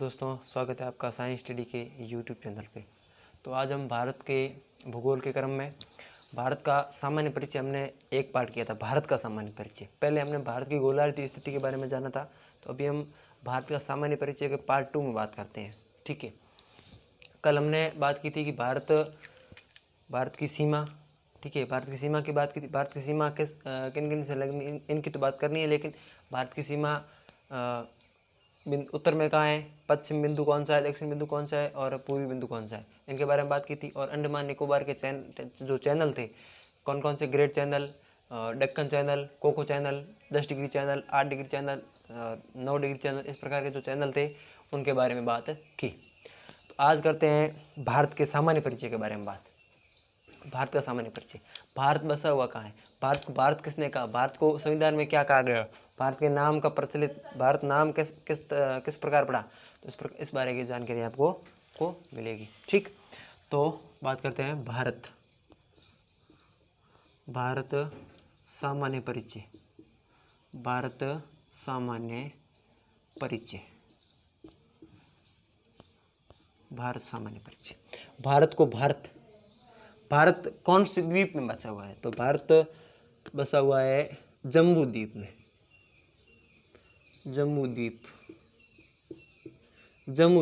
दोस्तों, स्वागत है आपका साइंस स्टडी के यूट्यूब चैनल पे। तो आज हम भारत के भूगोल के क्रम में भारत का सामान्य परिचय हमने एक पार्ट किया था, भारत का सामान्य परिचय। पहले हमने भारत की गोलार्ध स्थिति के बारे में जाना था, तो अभी हम भारत का सामान्य परिचय के पार्ट 2 में बात करते हैं। ठीक है, कल हमने बात की थी कि भारत की सीमा, ठीक है, भारत की सीमा की बात की थी। भारत की सीमा किन किन से लगनी, इनकी तो बात करनी है, लेकिन भारत की सीमा उत्तर में कहाँ है, पश्चिम बिंदु कौन सा है, दक्षिण बिंदु कौन सा है और पूर्वी बिंदु कौन सा है, इनके बारे में बात की थी। और अंडमान निकोबार के जो चैनल थे, कौन कौन से, great channel, Deccan channel, Coco channel, 10 degree channel, 8 degree channel, 9 degree channel, इस प्रकार के जो चैनल थे उनके बारे में बात की। तो आज करते हैं भारत के सामान्य परिचय के बारे में बात। भारत का सामान्य परिचय। भारत बसा हुआ कहाँ है, भारत को भारत किसने कहा, भारत को संविधान में क्या कहा गया, भारत के नाम का प्रचलित, भारत नाम किस प्रकार पड़ा, तो इस बारे की जानकारी आपको मिलेगी। ठीक, तो बात करते हैं भारत सामान्य परिचय। भारत सामान्य परिचय। भारत सामान्य परिचय। भारत कौन से द्वीप में बसा हुआ है, तो भारत बसा हुआ है जम्बू द्वीप में। जम्बू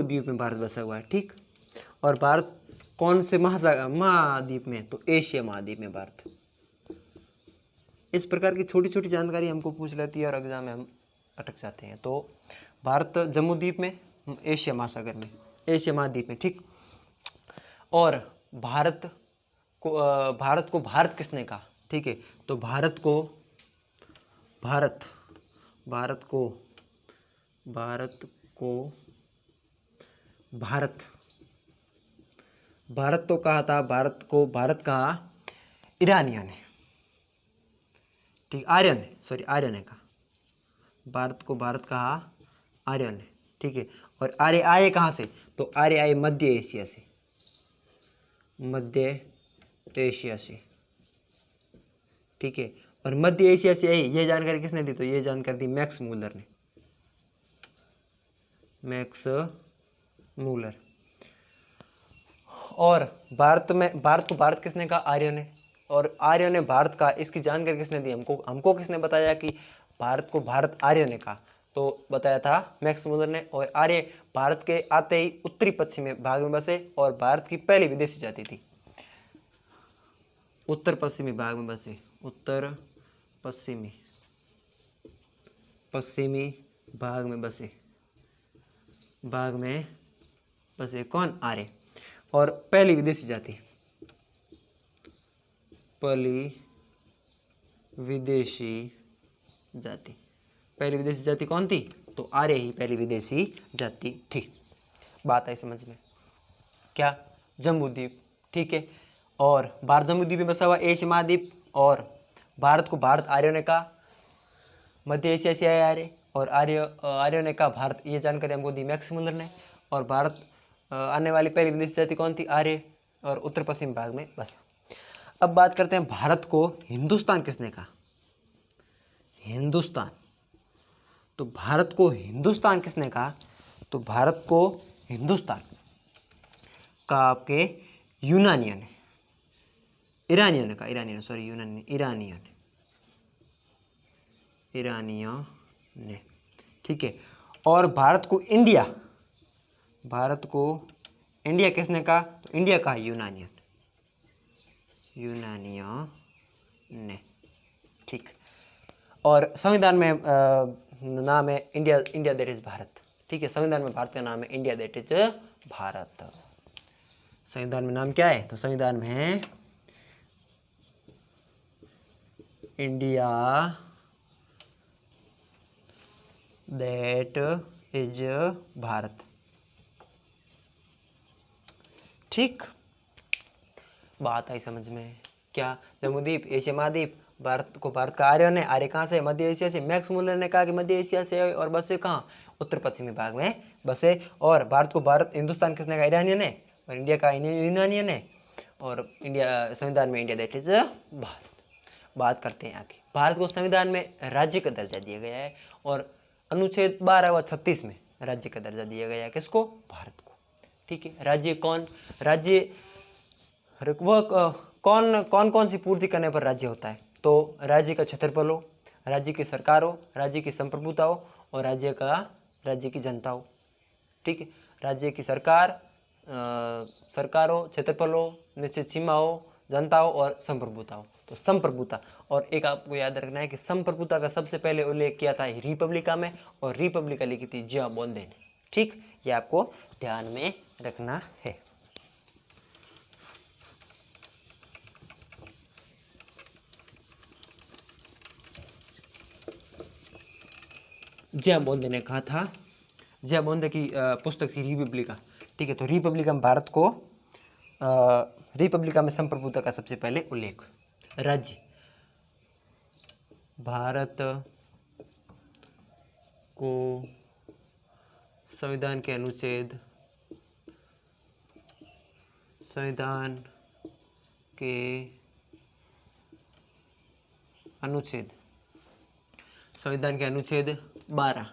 द्वीप में भारत बसा हुआ है। ठीक, और भारत कौन से महाद्वीप में, तो एशिया महाद्वीप में भारत। इस प्रकार की छोटी छोटी जानकारी हमको पूछ लेती है और एग्जाम में हम अटक जाते हैं। तो भारत जम्बू द्वीप में, एशिया महासागर में, एशिया महाद्वीप में। ठीक, और भारत को भारत किसने कहा, ठीक है, तो भारत तो कहा था, भारत कहा ईरानियों ने। ठीक, आर्य ने कहा, भारत को भारत कहा आर्य ने। ठीक है, और आर्य आए कहाँ से, तो आर्य आए मध्य एशिया से। ठीक है, और मध्य एशिया से आई, ये जानकारी किसने दी, तो ये जानकारी दी मैक्स मूलर ने। और भारत को भारत किसने कहा, आर्य ने। और आर्य ने भारत का, इसकी जानकारी किसने दी, हमको किसने बताया कि भारत को भारत आर्य ने कहा, तो बताया था मैक्स मूलर ने। और आर्य भारत के आते ही उत्तरी पश्चिमी भाग में बसे और भारत की पहली विदेशी जाति थी। उत्तर पश्चिमी भाग में बसे, उत्तर पश्चिमी भाग में बसे कौन, आर्य। और पहली विदेशी जाति कौन थी, तो आर्य ही पहली विदेशी जाति थी। बात आई समझ में, क्या, जम्बू द्वीप। ठीक है, और भारत जम्बू द्वीप में बसा हुआ एशिया महाद्वीप। और भारत को भारत आर्यों ने कहा, मध्य एशिया से आए आर्य, और आर्यों ने कहा भारत, ये जानकारी हमको दी मैक्स मूलर ने। और भारत आने वाली पहली विदेशी जाति कौन थी, आर्य, और उत्तर पश्चिम भाग में बस। अब बात करते हैं भारत को हिंदुस्तान किसने कहा, हिंदुस्तान। तो भारत को हिंदुस्तान किसने कहा, तो भारत को हिंदुस्तान का आपके ईरानियों ने। ठीक है, और भारत को इंडिया किसने कहा, तो इंडिया कहा यूनानियन ने। ठीक, और संविधान में नाम है इंडिया दैट इज भारत। ठीक है, संविधान में भारत का नाम है इंडिया दैट इज भारत। संविधान में नाम क्या है, तो संविधान में है इंडिया दैट इज भारत। ठीक, बात आई समझ में, क्या, जम्बूद्वीप, एशिया महाद्वीप, भारत को भारत का आर्य ने, आर्य कहाँ से, मध्य एशिया से। मैक्स मूलर ने कहा कि मध्य एशिया से, और बसे कहाँ, उत्तर पश्चिमी भाग में बसे। और भारत को हिंदुस्तान किसने कहा, ईरानियन ने, और इंडिया का यूनानियन है। और इंडिया, संविधान में इंडिया दैट इज भारत। बात करते हैं आगे। भारत को संविधान में राज्य का दर्जा दिया गया है, और अनुच्छेद 12 व 36 में राज्य का दर्जा दिया गया है। किसको? भारत को। ठीक है, राज्य कौन, राज्य वह कौन कौन सी पूर्ति करने पर राज्य होता है? तो राज्य का क्षेत्रफल हो, राज्य की सरकार हो, राज्य की संप्रभुता हो और राज्य की जनता हो। ठीक है, राज्य की सरकार हो, क्षेत्रफल हो, निश्चित सीमा हो, जनता हो और संप्रभुता हो। तो संप्रभुता, और एक आपको याद रखना है कि संप्रभुता का सबसे पहले उल्लेख किया था रिपब्लिका में, और रिपब्लिका लिखी थी जिया बोंदे ने। ठीक, ये आपको ध्यान में रखना है। जिया बोंदे ने कहा था, जिया बोंदे की पुस्तक थी रिपब्लिका। ठीक है, तो रिपब्लिका में भारत को रिपब्लिका में संप्रभुता का सबसे पहले उल्लेख। राज्य, भारत को संविधान के अनुच्छेद 12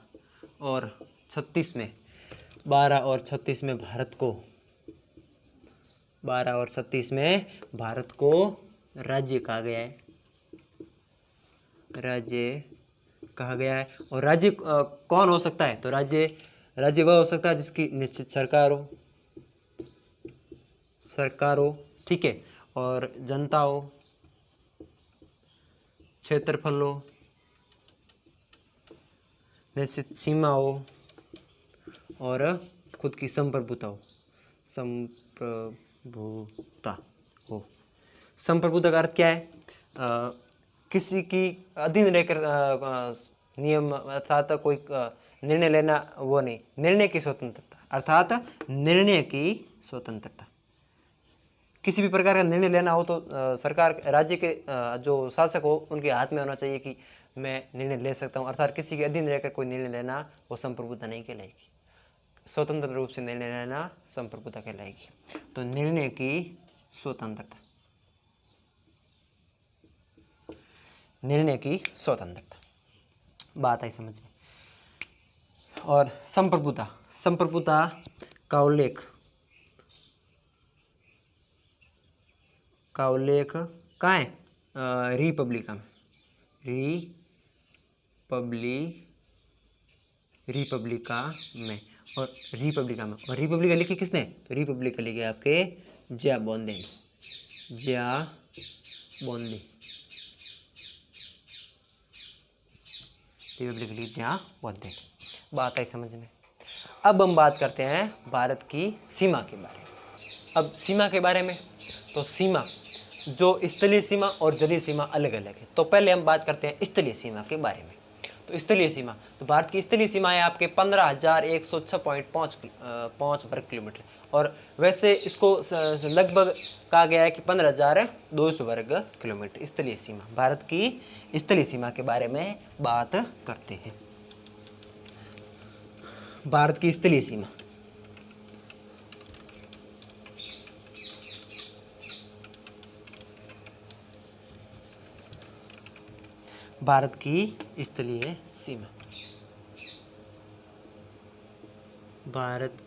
और 36 में 12 और 36 में भारत को राज्य कहा गया है। और राज्य कौन हो सकता है? तो राज्य वह हो सकता है जिसकी निश्चित सरकार हो, ठीक है, और जनता हो, क्षेत्रफल हो, निश्चित सीमा हो और खुद की संप्रभुता हो। संप्रभुता का अर्थ क्या है? किसी की अधीन रहकर नियम अर्थात कोई निर्णय लेना, वो नहीं, निर्णय की स्वतंत्रता, अर्थात निर्णय की स्वतंत्रता। किसी भी प्रकार का निर्णय लेना हो तो सरकार, राज्य के जो शासक हो उनके हाथ में होना चाहिए कि मैं निर्णय ले सकता हूँ, अर्थात किसी के अधीन रहकर कोई निर्णय लेना वो संप्रभुता नहीं कहलाएगी। स्वतंत्र रूप से निर्णय लेना संप्रभुता कहलाएगी। तो निर्णय की स्वतंत्रता, बात आई समझ में। और संप्रभुता का उल्लेख कहाँ है? रिपब्लिका में, और रिपब्लिका लिखी किसने? तो रिपब्लिका लिखी आपके जिया बोंदे ने। रिपब्लिक लिखी जिया बोंदे ने। बात आई समझ में। अब हम बात करते हैं भारत की सीमा के बारे में। अब सीमा के बारे में, तो सीमा, जो स्थलीय सीमा और जलीय सीमा अलग अलग है। तो पहले हम बात करते हैं स्थलीय सीमा के बारे में। तो स्थलीय सीमा, तो भारत की स्थलीय सीमा है आपके 15,106.5 वर्ग किलोमीटर, और वैसे इसको लगभग कहा गया है कि 15,200 वर्ग किलोमीटर स्थलीय सीमा। भारत की स्थलीय सीमा के बारे में बात करते हैं। भारत की स्थलीय सीमा, भारत की स्थलीय सीमा, भारत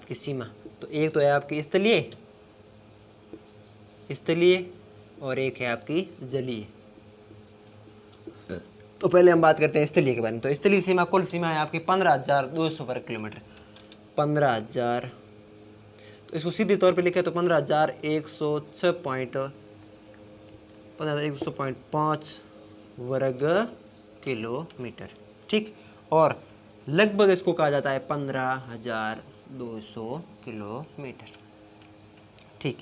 की सीमा, तो एक तो है आपकी स्थलीय और एक है आपकी जलीय। तो पहले हम बात करते हैं स्थलीय के बारे में। तो स्थलीय सीमा, कुल सीमा है आपकी 15,200 वर्ग किलोमीटर। 15,000, तो इसको सीधे तौर पे लिखे तो 15,106.5 वर्ग किलोमीटर। ठीक, और लगभग इसको कहा जाता है 15,200 किलोमीटर। ठीक,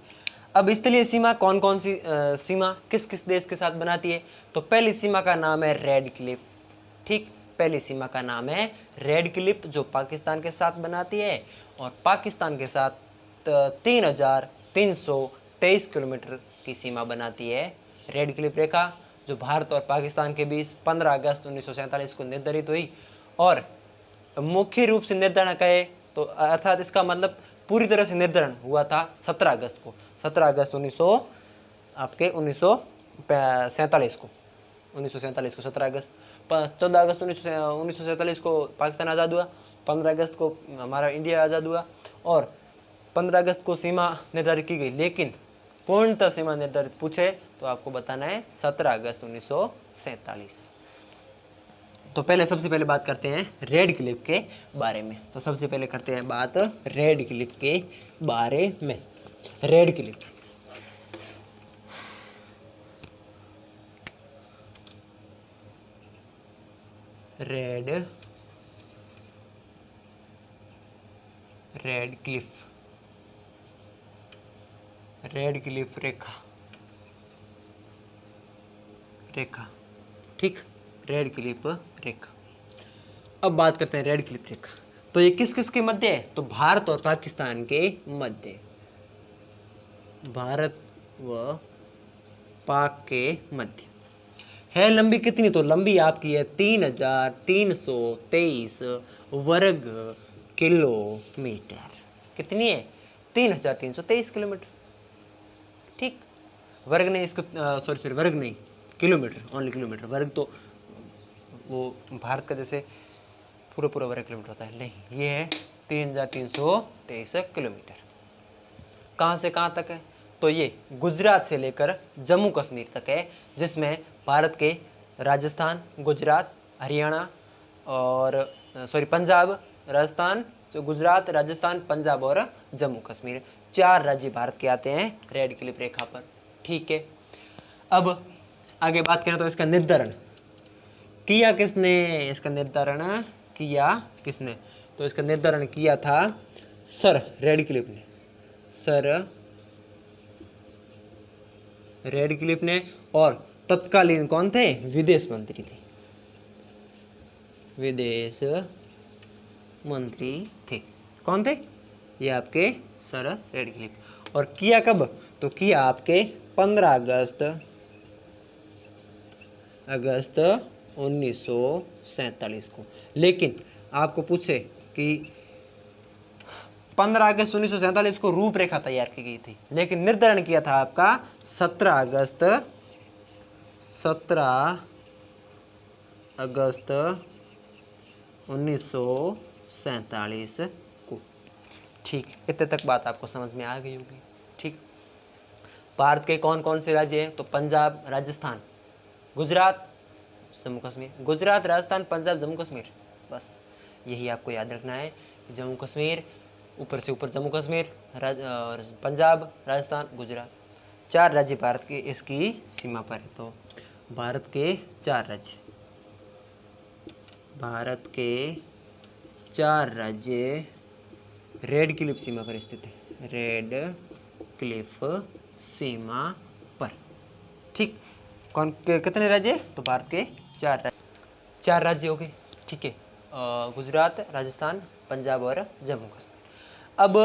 अब स्थलीय सीमा कौन कौन सी सीमा किस किस देश के साथ बनाती है? तो पहली सीमा का नाम है रेड क्लिफ। ठीक, पहली सीमा का नाम है रेड क्लिफ, जो पाकिस्तान के साथ बनाती है, और पाकिस्तान के साथ 3,323 किलोमीटर की सीमा बनाती है रेड क्लिफ रेखा, जो भारत और पाकिस्तान के बीच 15 अगस्त 1947 को निर्धारित हुई। और मुख्य रूप से निर्धारण कहे तो अर्थात इसका मतलब पूरी तरह से निर्धारण हुआ था 17 अगस्त को, 17 अगस्त 1947 को। 1947 को 17 अगस्त, 14 अगस्त 1947 को पाकिस्तान आज़ाद हुआ, 15 अगस्त को हमारा इंडिया आज़ाद हुआ और 15 अगस्त को सीमा निर्धारित की गई। लेकिन पूर्णतः सीमा निर्धारित पूछे तो आपको बताना है 17 अगस्त 1947। तो सबसे पहले बात करते हैं रेड क्लिफ के बारे में। तो सबसे पहले करते हैं बात रेड क्लिफ के बारे में। रेड क्लिफ, रेड क्लिफ रेखा, ठीक, रेड क्लिफ रेखा। अब बात करते हैं रेड क्लिफ रेखा। तो ये किस किस के मध्य है? तो भारत और पाकिस्तान के मध्य, भारत व पाक के मध्य है। लंबी कितनी? तो लंबी आपकी है 3323 वर्ग किलोमीटर। कितनी है? 3323 किलोमीटर, ठीक। वर्ग नहीं, इसको सॉरी वर्ग नहीं, किलोमीटर, ओनली किलोमीटर। वर्ग तो वो भारत का जैसे पूरा वर्ग किलोमीटर होता है, नहीं, ये है 3323 किलोमीटर। कहाँ से कहाँ तक है? तो ये गुजरात से लेकर जम्मू कश्मीर तक है, जिसमें भारत के राजस्थान, गुजरात, हरियाणा और पंजाब, राजस्थान, गुजरात, राजस्थान, पंजाब और जम्मू कश्मीर, 4 राज्य भारत के आते हैं रेड क्लिफ रेखा पर, ठीक है। अब आगे बात करें तो इसका निर्धारण किया किसने? इसका निर्धारण किया किसने? तो इसका निर्धारण किया था सर रेड क्लिफ ने, सर रेड क्लिफ ने। और तत्कालीन कौन थे? विदेश मंत्री थे, विदेश मंत्री थे। कौन थे? ये आपके सर रेड क्लिफ। और किया कब? तो किया आपके 15 अगस्त 1947 को। लेकिन आपको पूछे कि 15 अगस्त 1947 को रूपरेखा तैयार की गई थी, लेकिन निर्धारण किया था आपका 17 अगस्त 1947 को, ठीक। इतने तक बात आपको समझ में आ गई होगी, ठीक। भारत के कौन कौन से राज्य हैं? तो पंजाब, राजस्थान, गुजरात, जम्मू कश्मीर। गुजरात, राजस्थान, पंजाब, जम्मू कश्मीर, बस यही आपको याद रखना है। जम्मू कश्मीर, ऊपर से ऊपर जम्मू कश्मीर, पंजाब, राजस्थान, गुजरात, 4 राज्य भारत के इसकी सीमा पर है। तो भारत के 4 राज्य, भारत के 4 राज्य रेड क्लिफ सीमा पर स्थित है, रेड क्लिफ सीमा पर, ठीक। कौन कितने राज्य? तो भारत के 4 राज्य हो गए, ठीक है। गुजरात, राजस्थान, पंजाब और जम्मू कश्मीर। अब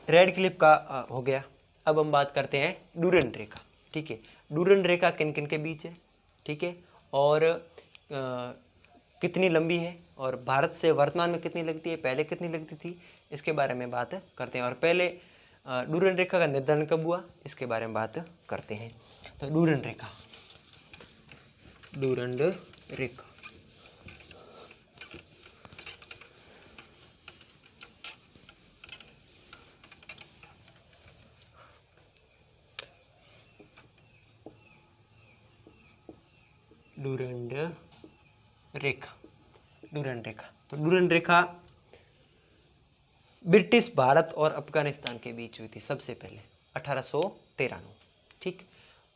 रेड क्लिफ का हो गया। अब हम बात करते हैं डूरंड रेखा, ठीक है। डूरंड रेखा किन किन के बीच है, ठीक है, और कितनी लंबी है, और भारत से वर्तमान में कितनी लगती है, पहले कितनी लगती थी, इसके बारे में बात करते हैं। और पहले डूरंड रेखा का निर्धारण कब हुआ, इसके बारे में बात करते हैं। तो डूरंड रेखा, डूरंड रेखा, डूरंड रेखा, डूरंड रेखा। तो डूरंड रेखा ब्रिटिश भारत और अफगानिस्तान के बीच हुई थी सबसे पहले 1813 में, ठीक।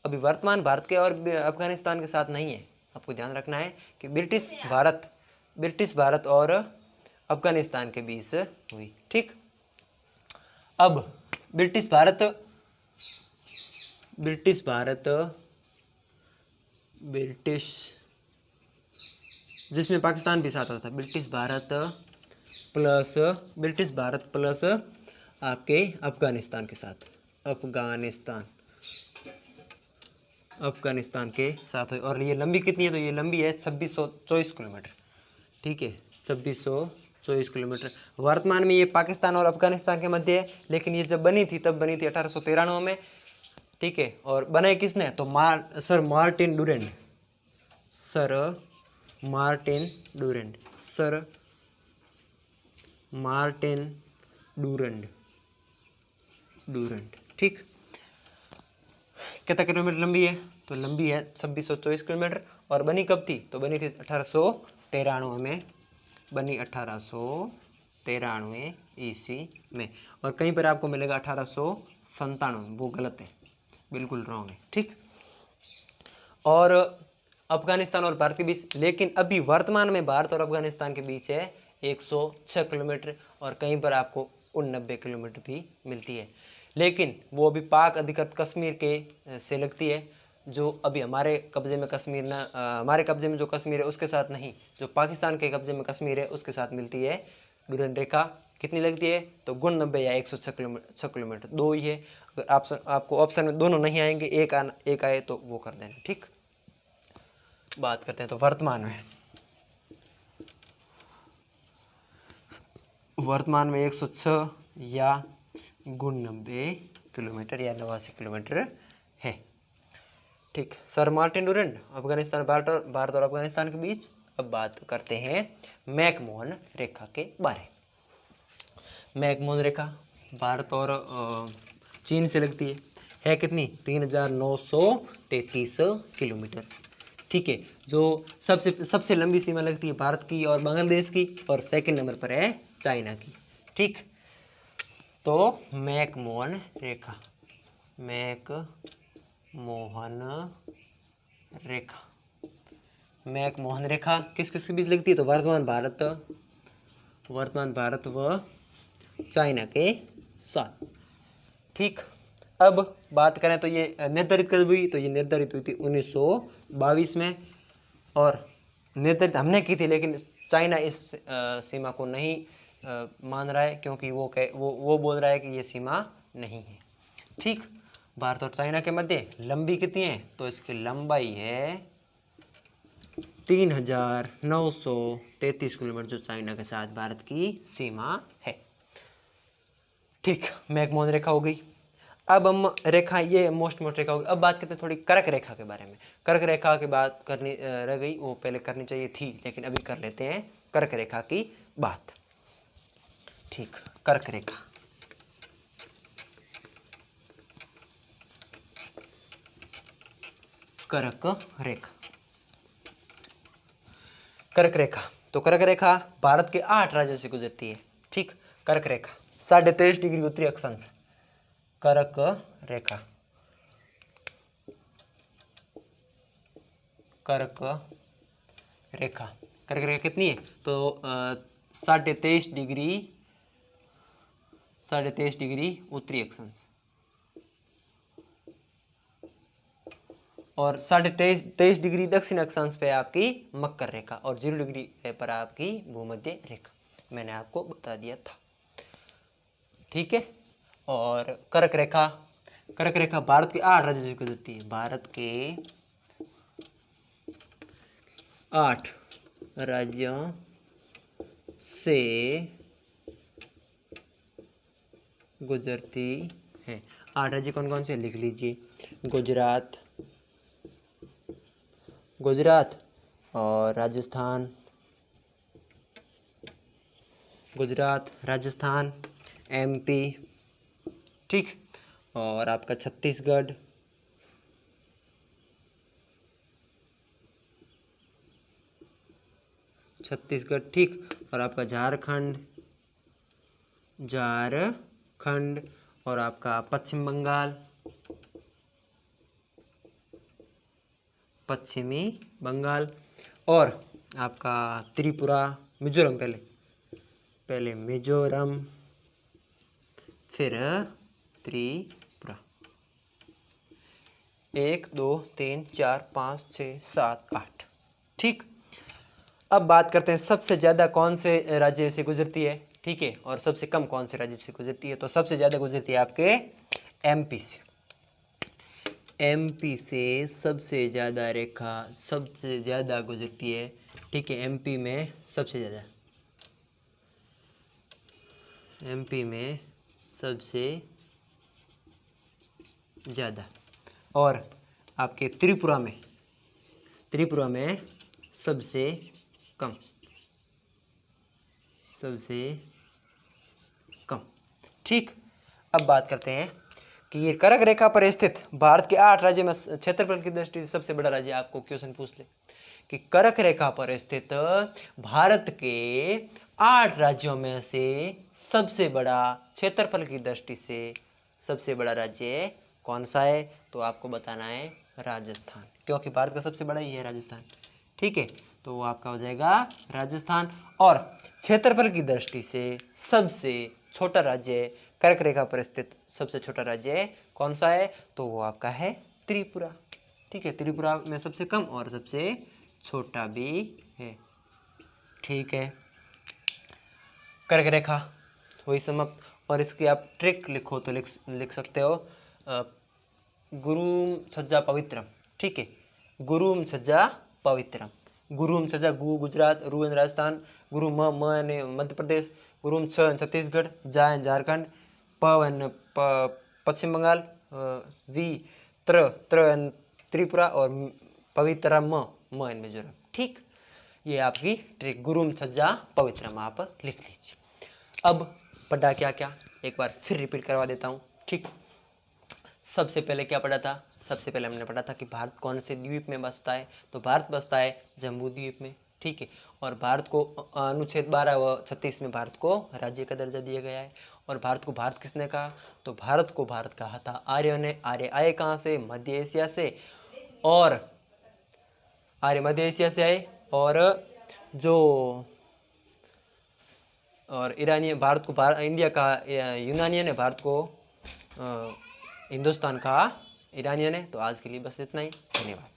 अभी वर्तमान भारत के और अफगानिस्तान के साथ नहीं है। आपको ध्यान रखना है कि ब्रिटिश भारत और अफगानिस्तान के बीच हुई, ठीक। अब ब्रिटिश जिसमें पाकिस्तान भी साथ आता था, ब्रिटिश भारत प्लस आपके अफगानिस्तान के साथ, अफगानिस्तान के साथ हुई। और ये लंबी कितनी है? तो ये लंबी है 2624 किलोमीटर, ठीक है, 2624 किलोमीटर। वर्तमान में ये पाकिस्तान और अफगानिस्तान के मध्य है, लेकिन ये जब बनी थी तब बनी थी 1893 में, ठीक है। और बनाई किसने? तो sir Martin sir Martin Durand, sir Martin Durand, Durand. ठीक, कितना किलोमीटर लंबी है? तो लंबी है 2624 किलोमीटर। और बनी कब थी? तो बनी थी 1893 में, बनी 1893 ईस्वी में। और कहीं पर आपको मिलेगा 1897, वो गलत है, बिल्कुल रॉन्ग है। ठीक, और अफगानिस्तान और भारत के बीच, लेकिन अभी वर्तमान में भारत और अफगानिस्तान के बीच है 106 किलोमीटर, और कहीं पर आपको 89 किलोमीटर भी मिलती है। लेकिन वो अभी पाक अधिकृत कश्मीर के से लगती है, जो अभी हमारे कब्जे में कश्मीर ना, हमारे कब्जे में जो कश्मीर है उसके साथ नहीं, जो पाकिस्तान के कब्जे में कश्मीर है उसके साथ मिलती है डुरंड रेखा। कितनी लगती है? तो 90 या 106 किलोमीटर, 6 किलोमीटर, दो ही है। अगर आपको ऑप्शन में दोनों नहीं आएंगे, एक आए तो वो कर देना। ठीक, बात करते हैं तो वर्तमान में 106 या 90 किलोमीटर या 89 किलोमीटर है। ठीक, sir Martin Durand, Afghanistan, Bharat और अफगानिस्तान के बीच। अब बात करते हैं मैकमोहन रेखा के बारे। मैकमोहन रेखा भारत और चीन से लगती है कितनी? 3933 किलोमीटर। ठीक है, जो सबसे लंबी सीमा लगती है भारत की और बांग्लादेश की, और सेकंड नंबर पर है चाइना की। ठीक, तो मैकमोहन रेखा, मैकमोहन रेखा, मैकमोहन रेखा किस किस के बीच लगती है? तो वर्तमान भारत व चाइना के साथ। ठीक, अब बात करें तो ये निर्धारित कब हुई? तो ये निर्धारित हुई थी 1922 में, और निर्धारित हमने की थी, लेकिन चाइना इस सीमा को नहीं मान रहा है, क्योंकि वो बोल रहा है कि ये सीमा नहीं है। ठीक, भारत और चाइना के मध्य लंबी कितनी है? तो इसकी लंबाई है 3933 किलोमीटर, जो चाइना के साथ भारत की सीमा है। ठीक, मैकमोहन रेखा हो गई। अब हम रेखा, ये मोस्ट रेखा होगी। अब बात करते हैं थोड़ी कर्क रेखा के बारे में। कर्क रेखा की बात करनी रह गई, वो पहले करनी चाहिए थी, लेकिन अभी कर लेते हैं कर्क रेखा की बात। ठीक, कर्क रेखा, कर्क रेखा, कर्क रेखा। तो कर्क रेखा भारत के 8 राज्यों से गुजरती है। ठीक, कर्क रेखा 23.5 डिग्री उत्तरी अक्षांश, कर्क रेखा, कर्क रेखा, कर्क रेखा कितनी है? तो 23.5 डिग्री उत्तरी अक्षांश, और 23.5 डिग्री दक्षिण अक्षांश पे आपकी मकर रेखा, और 0 डिग्री पर आपकी भूमध्य रेखा। मैंने आपको बता दिया था। ठीक है, और कर्क रेखा, कर्क रेखा भारत के 8 राज्यों से गुजरती है। भारत के 8 राज्यों से गुजरती है। 8 राज्य कौन कौन से लिख लीजिए? गुजरात और राजस्थान, गुजरात, राजस्थान, एमपी, ठीक, और आपका छत्तीसगढ़, ठीक, और आपका झारखंड, और आपका पश्चिम बंगाल, पश्चिमी बंगाल, और आपका त्रिपुरा, मिजोरम, पहले मिजोरम, फिर त्रिपुरा। 1 2 3 4 5 6 7 8। ठीक, अब बात करते हैं सबसे ज़्यादा कौन से राज्य से गुजरती है। ठीक है, और सबसे कम कौन से राज्य से गुजरती है? तो सबसे ज़्यादा गुजरती है आपके एमपी से। एमपी से सबसे ज़्यादा रेखा, सबसे ज़्यादा गुजरती है। ठीक है, एमपी में सबसे ज़्यादा, एमपी में सबसे ज़्यादा, और आपके त्रिपुरा में त्रिपुरा में सबसे कम, ठीक। अब बात करते हैं कि ये कर्क रेखा पर स्थित भारत के 8 राज्यों में क्षेत्रफल की दृष्टि से सबसे बड़ा राज्य, आपको क्वेश्चन पूछ ले कि कर्क रेखा पर स्थित भारत के 8 राज्यों में से सबसे बड़ा, क्षेत्रफल की दृष्टि से सबसे बड़ा राज्य कौन सा है, तो आपको बताना है राजस्थान, क्योंकि भारत का सबसे बड़ा ही है राजस्थान, ठीक है। तो वो आपका हो जाएगा राजस्थान। और क्षेत्रफल की दृष्टि से सबसे छोटा राज्य, कर्क रेखा पर स्थित सबसे छोटा राज्य कौन सा है, तो वो आपका है त्रिपुरा, ठीक है। त्रिपुरा में सबसे कम और सबसे छोटा भी है, ठीक है। कर्क रेखा वही समाप्त। और इसकी आप ट्रिक लिखो तो लिख सकते हो गुरुम सज्जा पवित्रम, ठीक है। गुरुम सज्जा पवित्रम, गुरुम सज्जा गु गुजरात, रु राजस्थान, गुरु म ने मध्य प्रदेश, गुरुम छ छत्तीसगढ़, जा झारखंड, प पश्चिम बंगाल, वी त्र त्रिपुरा और पवित्रा म मिजोरम, ठीक। ये आपकी ट्रिक गुरुम सज्जा पवित्रम आप लिख लीजिए। अब पढ़ा क्या क्या, एक बार फिर रिपीट करवा देता हूँ, ठीक। सबसे पहले क्या पढ़ा था, सबसे पहले हमने पढ़ा था कि भारत कौन से द्वीप में बसता है, तो भारत बसता है जम्बू द्वीप में, ठीक है। और भारत को अनुच्छेद 12 व 36 में भारत को राज्य का दर्जा दिया गया है। और भारत को भारत किसने कहा, तो भारत को भारत कहा था आर्यों ने। आर्य आए कहाँ से, मध्य एशिया से, और आर्य मध्य एशिया से आए। और ईरानी भारत को इंडिया का, यूनानियन ने भारत को हिंदुस्तान का, ईरानियन है। तो आज के लिए बस इतना ही, धन्यवाद।